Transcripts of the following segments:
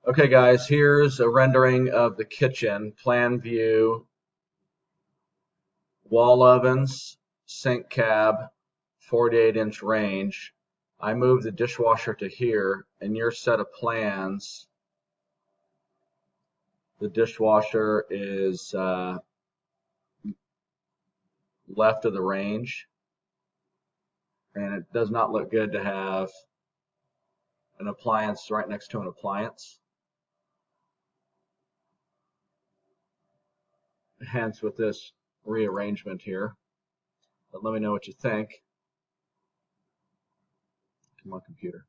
Okay, guys, here's a rendering of the kitchen, plan view, wall ovens, sink cab, 48-inch range. I moved the dishwasher to here. In your set of plans, the dishwasher is left of the range, and it does not look good to have an appliance right next to an appliance. Hence with this rearrangement here. But let me know what you think. Come on, computer.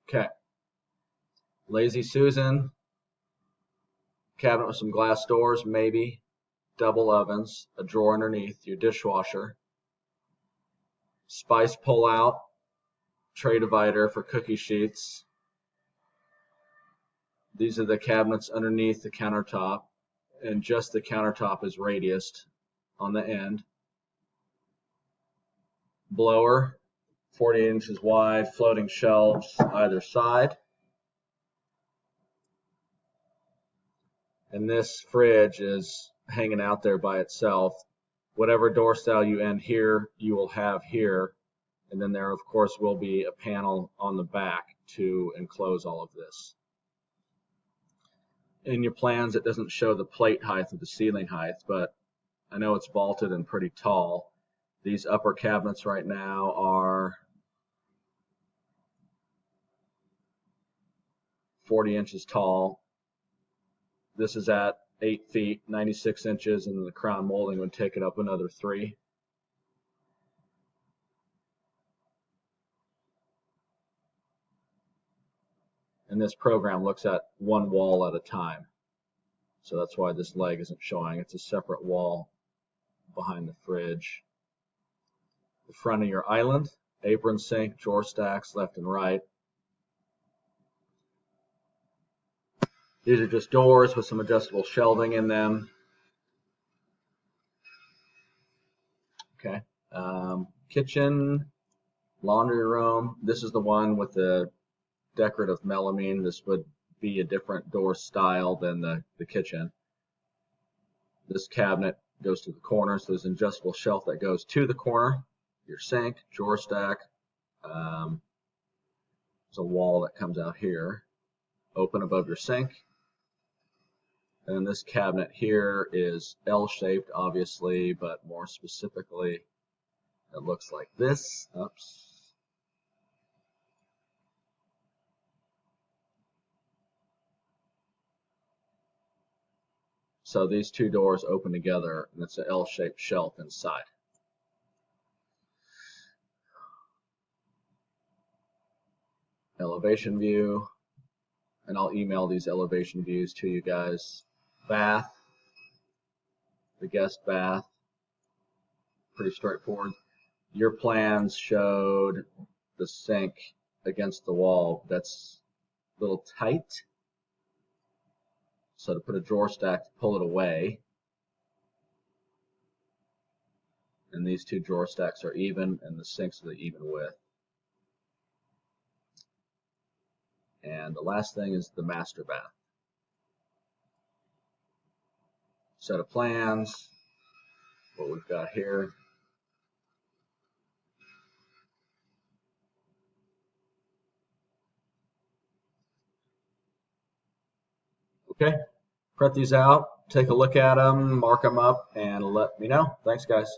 Okay. Lazy Susan, cabinet with some glass doors, maybe, double ovens, a drawer underneath, your dishwasher, spice pull out, tray divider for cookie sheets. These are the cabinets underneath the countertop, and just the countertop is radiused on the end. Blower, 48 inches wide, floating shelves either side. And this fridge is hanging out there by itself. Whatever door style you end here, you will have here. And then there, of course, will be a panel on the back to enclose all of this. In your plans, it doesn't show the plate height of the ceiling height, but I know it's vaulted and pretty tall. These upper cabinets right now are 40 inches tall. This is at 8 feet, 96 inches, and the crown molding would take it up another 3. And this program looks at one wall at a time. So that's why this leg isn't showing. It's a separate wall behind the fridge. The front of your island, apron sink, drawer stacks left and right. These are just doors with some adjustable shelving in them. Okay. Kitchen, laundry room. This is the one with the decorative melamine. This would be a different door style than the kitchen. This cabinet goes to the corner, so there's an adjustable shelf that goes to the corner. Your sink, drawer stack. There's a wall that comes out here, open above your sink. And this cabinet here is L-shaped, obviously, but more specifically, it looks like this. Oops. So these two doors open together, and it's an L-shaped shelf inside. Elevation view, and I'll email these elevation views to you guys. Bath, the guest bath, pretty straightforward. Your plans showed the sink against the wall. That's a little tight. So to put a drawer stack to pull it away, and these two drawer stacks are even, and the sinks are the even width. And the last thing is the master bath. Set of plans, what we've got here. Okay, print these out, take a look at them, mark them up, and let me know. Thanks, guys.